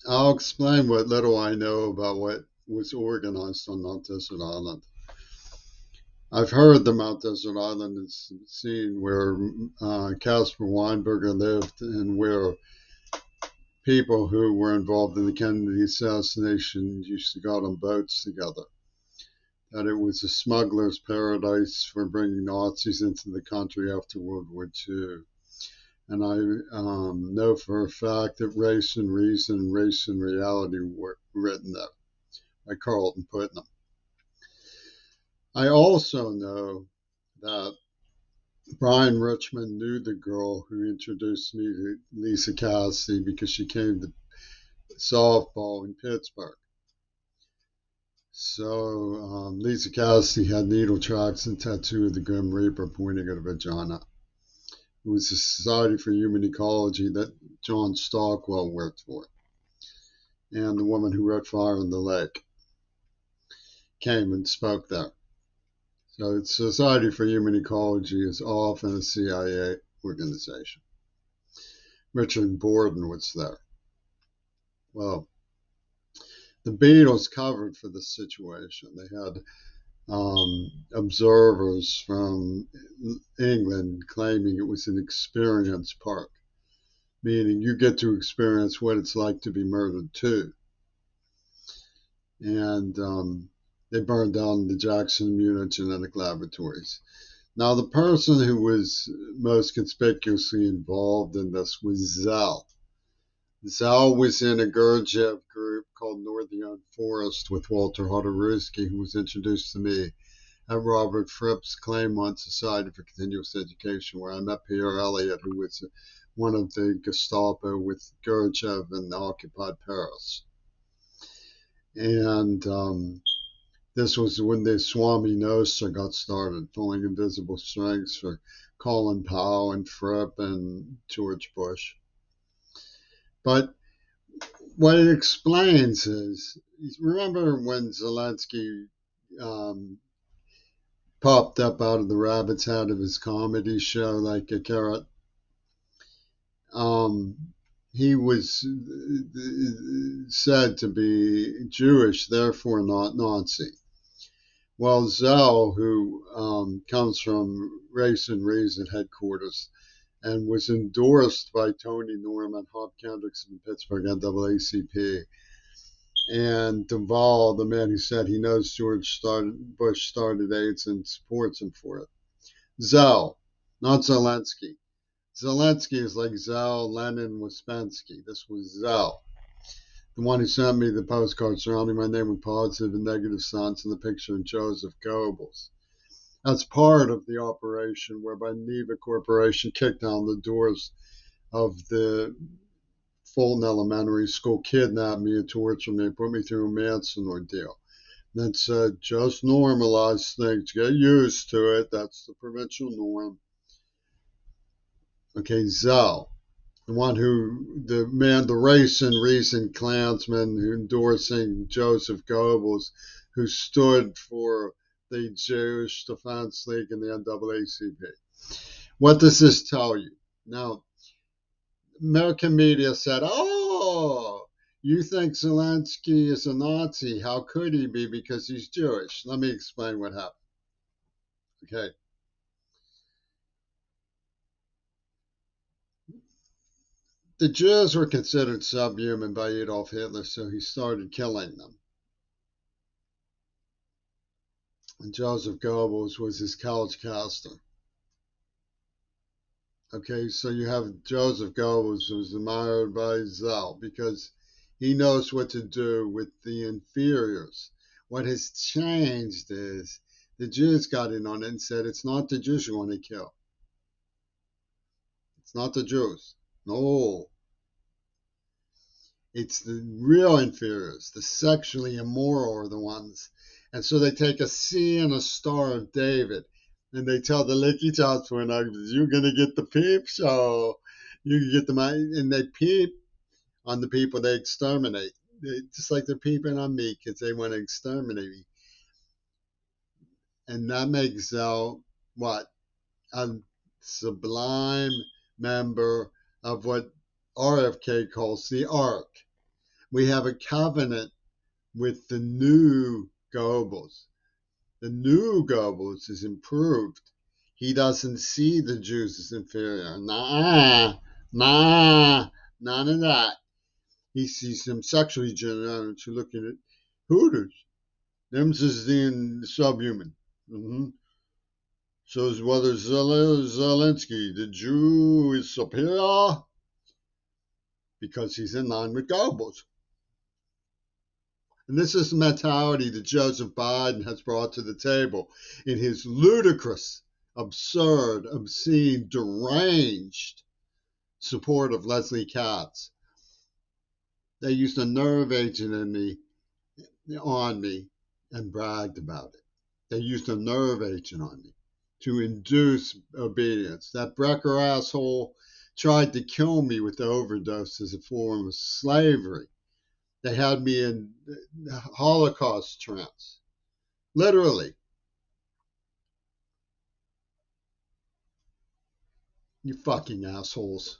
I'll explain what little I know about what was organized on Mount Desert Island. I've heard the Mount Desert Island is seen where Caspar Weinberger lived and where people who were involved in the Kennedy assassination used to go out on boats together. That it was a smuggler's paradise for bringing Nazis into the country after World War II. And I know for a fact that Race and Reason and Race and Reality were written there by Carlton Putnam. I also know that Brian Richmond knew the girl who introduced me to Lisa Cassidy because she came to softball in Pittsburgh. So Lisa Cassidy had needle tracks and tattoo of the Grim Reaper pointing at her vagina. It was the Society for Human Ecology that John Stockwell worked for. And the woman who wrote Fire in the Lake came and spoke there. So the Society for Human Ecology is often a CIA organization. Richard Borden was there. Well, the Beatles covered for this situation. They had observers from England claiming it was an experience park, meaning you get to experience what it's like to be murdered too. And they burned down the Jackson Immunogenetic Laboratories. Now, the person who was most conspicuously involved in this was Zell. Zell was in a Gurdjieff group called Northern Forest with Walter Hodorowski, who was introduced to me at Robert Fripp's Claremont Society for Continuous Education, where I met Pierre Elliott, who was one of the Gestapo with Gurdjieff in occupied Paris. And this was when the Swami Nostra got started, pulling invisible strings for Colin Powell and Fripp and George Bush. But what it explains is, remember when Zelensky popped up out of the rabbit's head of his comedy show like a carrot? He was said to be Jewish, therefore not Nazi. Well, Zell, who comes from Race and Reason headquarters and was endorsed by Tony Norman, Hop Kendricks in Pittsburgh, NAACP, and Duvall, the man who said he knows Bush started AIDS and supports him for it. Zell, not Zelensky. Zelensky is like Zell, Lenin, Ouspensky. This was Zell, the one who sent me the postcard surrounding my name with positive and negative signs and the picture of Joseph Goebbels. That's part of the operation whereby Neva Corporation kicked down the doors of the Fulton Elementary School, kidnapped me and tortured me, put me through a Manson ordeal. Then said, just normalize things, get used to it. That's the provincial norm. Okay, Zell, the Race and Reason Klansman endorsing Joseph Goebbels, who stood for the Jewish Defense League and the NAACP. What does this tell you? Now, American media said, oh, you think Zelensky is a Nazi. How could he be? Because he's Jewish. Let me explain what happened. Okay. The Jews were considered subhuman by Adolf Hitler, so he started killing them. And Joseph Goebbels was his couch caster. Okay, so you have Joseph Goebbels, who's admired by Zell because he knows what to do with the inferiors. What has changed is the Jews got in on it and said, it's not the Jews you want to kill. It's not the Jews. No. It's the real inferiors. The sexually immoral are the ones. And so they take a C and a Star of David and they tell the Licky Tots you're going to get the peep show. You can get the money. And they peep on the people they exterminate. Just like they're peeping on me because they want to exterminate me. And that makes Zell what? A sublime member of what RFK calls the ARC. We have a covenant with the new Goebbels. The new Goebbels is improved. He doesn't see the Jews as inferior. Nah, none of that. He sees them sexually generated to looking at Hooters. Them's is the subhuman. Mm-hmm. So is whether Zelensky, the Jew, is superior because he's in line with Goebbels. And this is the mentality that Joseph Biden has brought to the table in his ludicrous, absurd, obscene, deranged support of Leslie Katz. They used a nerve agent on me and bragged about it. They used a nerve agent on me to induce obedience. That Brecker asshole tried to kill me with the overdose as a form of slavery. They had me in Holocaust trance, literally. You fucking assholes.